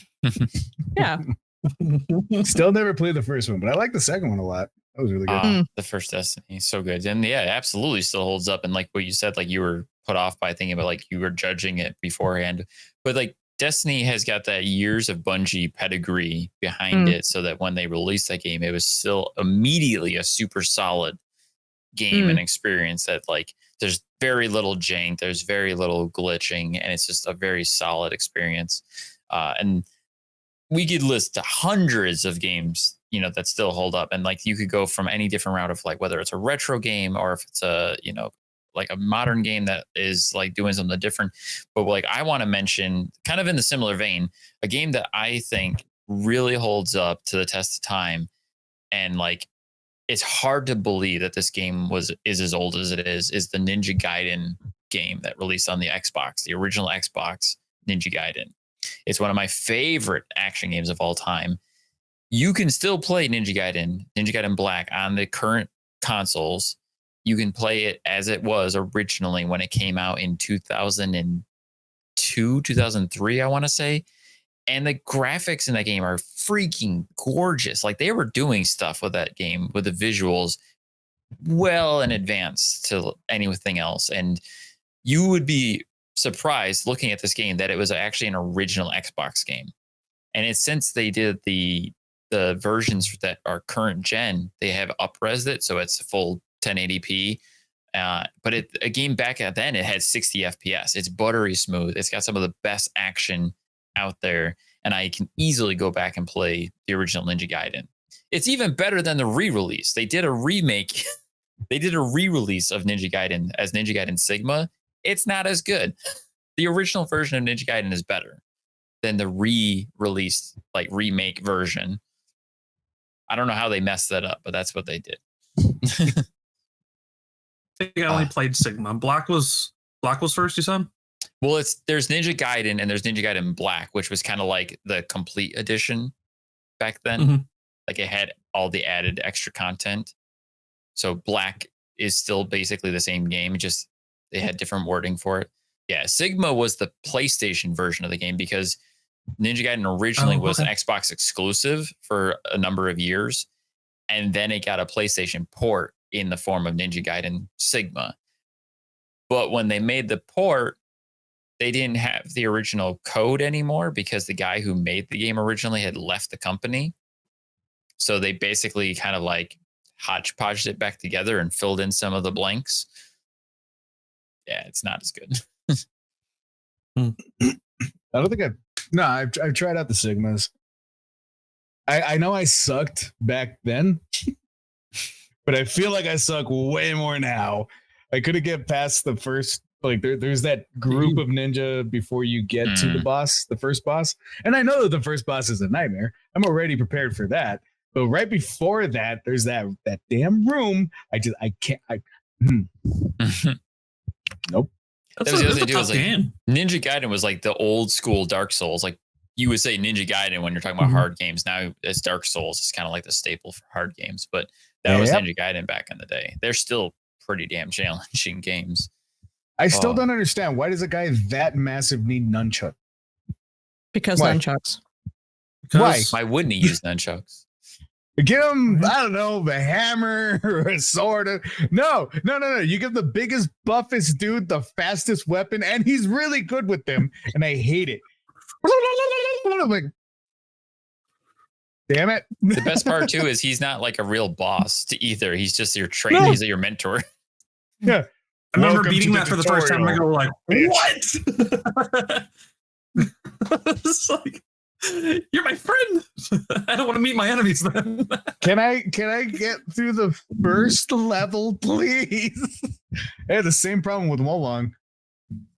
Yeah. Still never played the first one, but I like the second one a lot. That was really good. The first Destiny, so good. And yeah, it absolutely still holds up. And like what you said, like you were put off by thinking about like you were judging it beforehand. But like Destiny has got that years of Bungie pedigree behind it, so that when they released that game, it was still immediately a super solid game and experience that like there's very little jank, there's very little glitching, and it's just a very solid experience. And we could list hundreds of games, that still hold up. And like you could go from any different route of like whether it's a retro game or if it's a, like a modern game that is like doing something different. But like I want to mention, kind of in the similar vein, a game that I think really holds up to the test of time. And like it's hard to believe that this game is as old as it is the Ninja Gaiden game that released on the Xbox, the original Xbox, Ninja Gaiden. It's one of my favorite action games of all time. You can still play Ninja Gaiden Black on the current consoles. You can play it as it was originally when it came out in 2002, 2003, I want to say. And the graphics in that game are freaking gorgeous. Like they were doing stuff with that game, with the visuals well in advance to anything else. And you would be surprised looking at this game that it was actually an original Xbox game. And it's since they did the versions that are current gen, they have up-resed it, so it's full 1080p. But a game back at then, it had 60 FPS. It's buttery smooth. It's got some of the best action out there, and I can easily go back and play the original Ninja Gaiden. It's even better than the re-release. They did a remake. They did a re-release of Ninja Gaiden as Ninja Gaiden Sigma. It's not as good. The original version of Ninja Gaiden is better than the re-released, like remake version. I don't know how they messed that up, but that's what they did. I think I only played Sigma. Black was first, you said? Well, there's Ninja Gaiden and there's Ninja Gaiden Black, which was kind of like the complete edition back then. Like it had all the added extra content. So Black is still basically the same game, just they had different wording for it. Yeah, Sigma was the PlayStation version of the game because Ninja Gaiden originally was an Xbox exclusive for a number of years. And then it got a PlayStation port in the form of Ninja Gaiden Sigma. But when they made the port, they didn't have the original code anymore because the guy who made the game originally had left the company. So they basically kind of like hodgepodged it back together and filled in some of the blanks. Yeah, it's not as good. I don't think I've tried out the Sigmas. I know I sucked back then, but I feel like I suck way more now. I couldn't get past the first, like there's that group of ninja before you get to the boss, the first boss. And I know that the first boss is a nightmare. I'm already prepared for that. But right before that, there's that damn room. Nope. That was the other thing too. Was like Ninja Gaiden was like the old school Dark Souls. Like you would say Ninja Gaiden when you're talking about hard games. Now it's Dark Souls. It's kind of like the staple for hard games. But that was Ninja Gaiden back in the day. They're still pretty damn challenging games. I still don't understand, why does a guy that massive need nunchuck? Because nunchucks. Why? Why wouldn't he use nunchucks? Give him, I don't know, the hammer or a sword. No. You give the biggest, buffest dude the fastest weapon, and he's really good with them, and I hate it. I'm like, damn it. The best part too is he's not like a real boss to either. He's just your trainer. No. He's your mentor. Yeah. I remember beating that for the first time. I go like, what? It's like, you're my friend. I don't want to meet my enemies then. Can I get through the first level, please? I had the same problem with Wolong.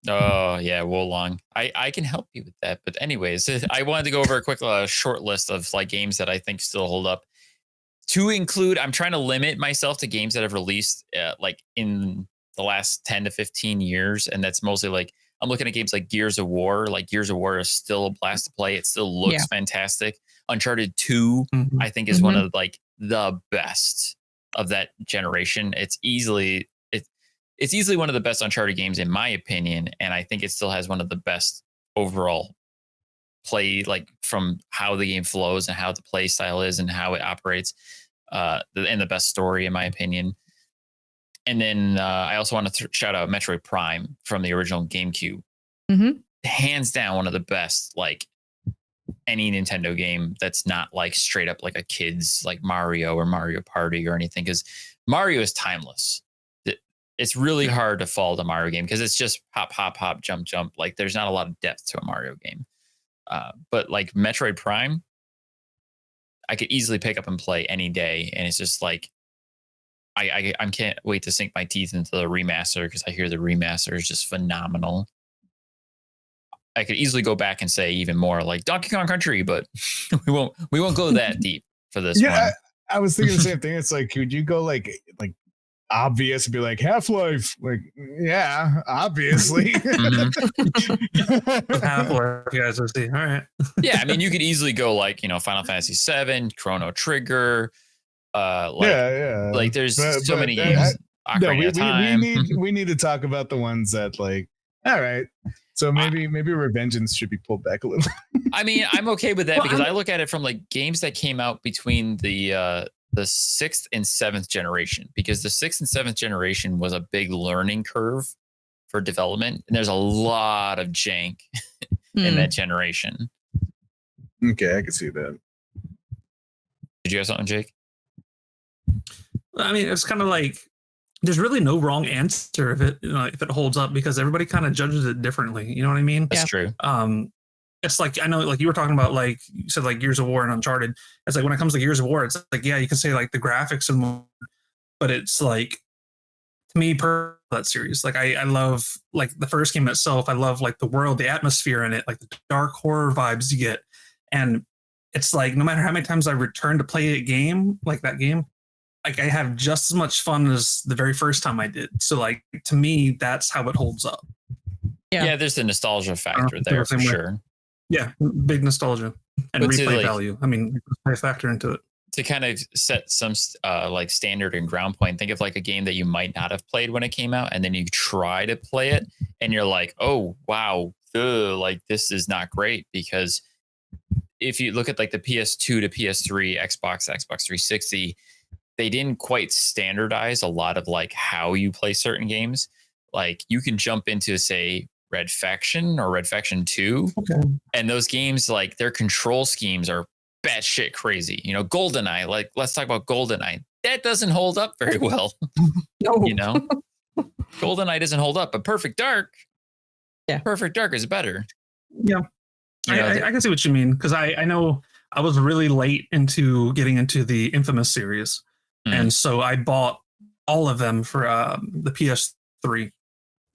Oh yeah, Wolong. I can help you with that. But anyways, I wanted to go over a quick short list of like games that I think still hold up. To include, I'm trying to limit myself to games that have released like in the last 10 to 15 years, and that's mostly like I'm looking at games like Gears of War. Like Gears of War is still a blast to play. It still looks fantastic. Uncharted 2, I think, is one of like the best of that generation. It's easily one of the best Uncharted games in my opinion, and I think it still has one of the best overall play, like from how the game flows and how the play style is and how it operates, and the best story in my opinion. And then I also want to shout out Metroid Prime from the original GameCube. Hands down, one of the best, like any Nintendo game that's not like straight up like a kid's like Mario or Mario Party or anything, because Mario is timeless. It's really hard to follow the Mario game because it's just hop, hop, hop, jump, jump. Like there's not a lot of depth to a Mario game. But like Metroid Prime, I could easily pick up and play any day. And it's just like, I can't wait to sink my teeth into the remaster because I hear the remaster is just phenomenal. I could easily go back and say even more like Donkey Kong Country, but we won't go that deep for this one. I was thinking the same thing. It's like, could you go like obvious and be like Half-Life? Like, yeah, obviously. Half-Life, you guys will see. All right. Yeah, I mean, you could easily go like, Final Fantasy VII, Chrono Trigger. Like there's so many games. We need to talk about the ones that like, all right. So maybe Revengeance should be pulled back a little. I mean, I'm okay with that because I look at it from like games that came out between the 6th and 7th generation, because the 6th and 7th generation was a big learning curve for development, and there's a lot of jank in that generation. Okay, I can see that. Did you have something, Jake? I mean, it's kind of like there's really no wrong answer if it holds up, because everybody kind of judges it differently. You know what I mean? That's true. It's like, I know, like you were talking about, like you said, like Gears of War and Uncharted. It's like when it comes to Gears of War, it's like, yeah, you can say like the graphics and, but it's like, to me, per that series, like I love like the first game itself. I love like the world, the atmosphere in it, like the dark horror vibes you get, and it's like no matter how many times I return to play a game like that game, like I have just as much fun as the very first time I did. So like to me, that's how it holds up. Yeah, there's the nostalgia factor there for sure. Yeah, big nostalgia and but replay value. I mean, replay factor into it. To kind of set some like standard and ground point, think of like a game that you might not have played when it came out, and then you try to play it, and you're like, oh wow, like this is not great. Because if you look at like the PS2 to PS3, Xbox 360, they didn't quite standardize a lot of like how you play certain games. Like you can jump into, say, Red Faction or Red Faction 2. Okay. And those games, like their control schemes are batshit crazy. GoldenEye, like let's talk about GoldenEye. That doesn't hold up very well. No. GoldenEye doesn't hold up, but Perfect Dark is better. Yeah. I can see what you mean, because I know I was really late into getting into the Infamous series. And so I bought all of them for the PS3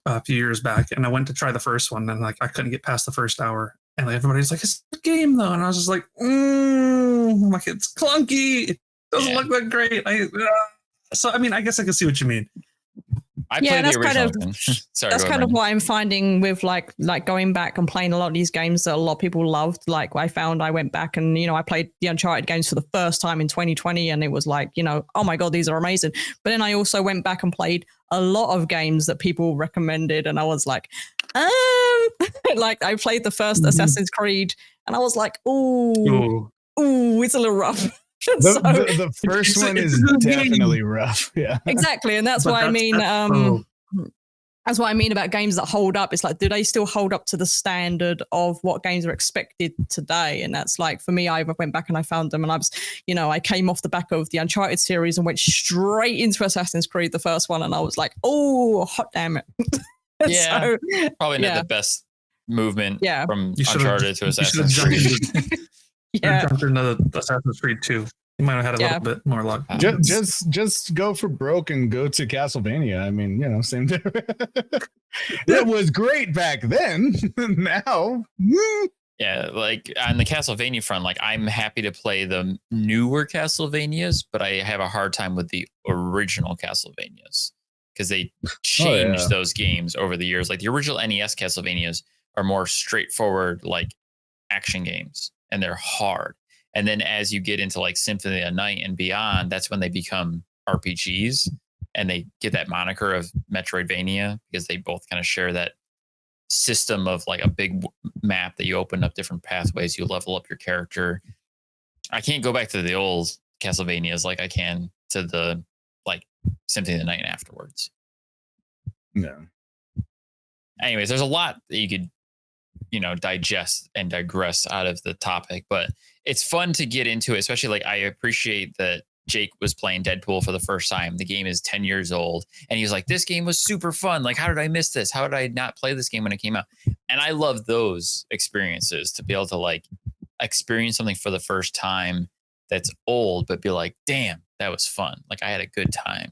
a few years back, and I went to try the first one, and like I couldn't get past the first hour, and like, everybody's like, it's a game though, and I was just like, like it's clunky, it doesn't look that great. So I mean, I guess I can see what you mean. I played the original. That's kind of what I'm finding with like going back and playing a lot of these games that a lot of people loved. Like I went back and, I played the Uncharted games for the first time in 2020, and it was like, oh my God, these are amazing. But then I also went back and played a lot of games that people recommended, and I was like, like I played the first Assassin's Creed, and I was like, ooh, it's a little rough. The first one is definitely rough. Yeah. Exactly. And that's why I mean, that's what I mean about games that hold up. It's like, do they still hold up to the standard of what games are expected today? And that's like, for me, I went back and I found them, and I was, I came off the back of the Uncharted series and went straight into Assassin's Creed, the first one. And I was like, oh, hot damn it. Yeah. Probably not the best movement from Uncharted to Assassin's Creed. Jumped into Assassin's Creed 2. You might have had a little bit more luck. Just go for broke and go to Castlevania. I mean, same thing. It was great back then. Now, yeah, like on the Castlevania front, like I'm happy to play the newer Castlevanias, but I have a hard time with the original Castlevanias because they changed those games over the years. Like the original NES Castlevanias are more straightforward, like action games, and they're hard. And then as you get into like Symphony of the Night and beyond, that's when they become RPGs and they get that moniker of Metroidvania because they both kind of share that system of like a big map that you open up different pathways, you level up your character. I can't go back to the old Castlevanias like I can to the like Symphony of the Night and afterwards. No. Anyways, there's a lot that you could digest and digress out of the topic, but it's fun to get into it, especially like I appreciate that Jake was playing Deadpool for the first time. The game is 10 years old and he was like, this game was super fun. Like, how did I miss this? How did I not play this game when it came out? And I love those experiences to be able to like experience something for the first time that's old, but be like, damn, that was fun. Like I had a good time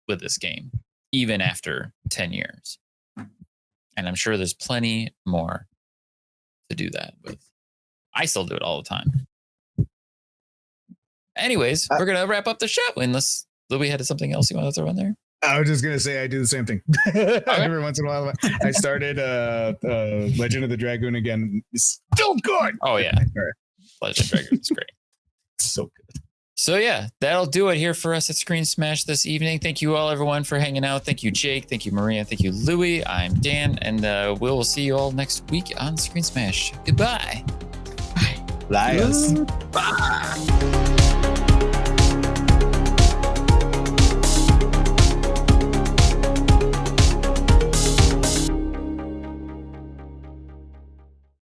with this game, even after 10 years. And I'm sure there's plenty more to do that with. I still do it all the time. Anyways, we're gonna wrap up the show unless Louis had something else you want to throw in there. I was just gonna say I do the same thing. Every once in a while, I started Legend of the Dragoon again. It's still good. Oh yeah, Legend of the Dragoon is great. So good. So yeah, that'll do it here for us at Screen Smash this evening. Thank you all, everyone, for hanging out. Thank you, Jake. Thank you, Maria. Thank you, Louis. I'm Dan, and we'll see you all next week on Screen Smash. Goodbye. Bye. Liars. Bye.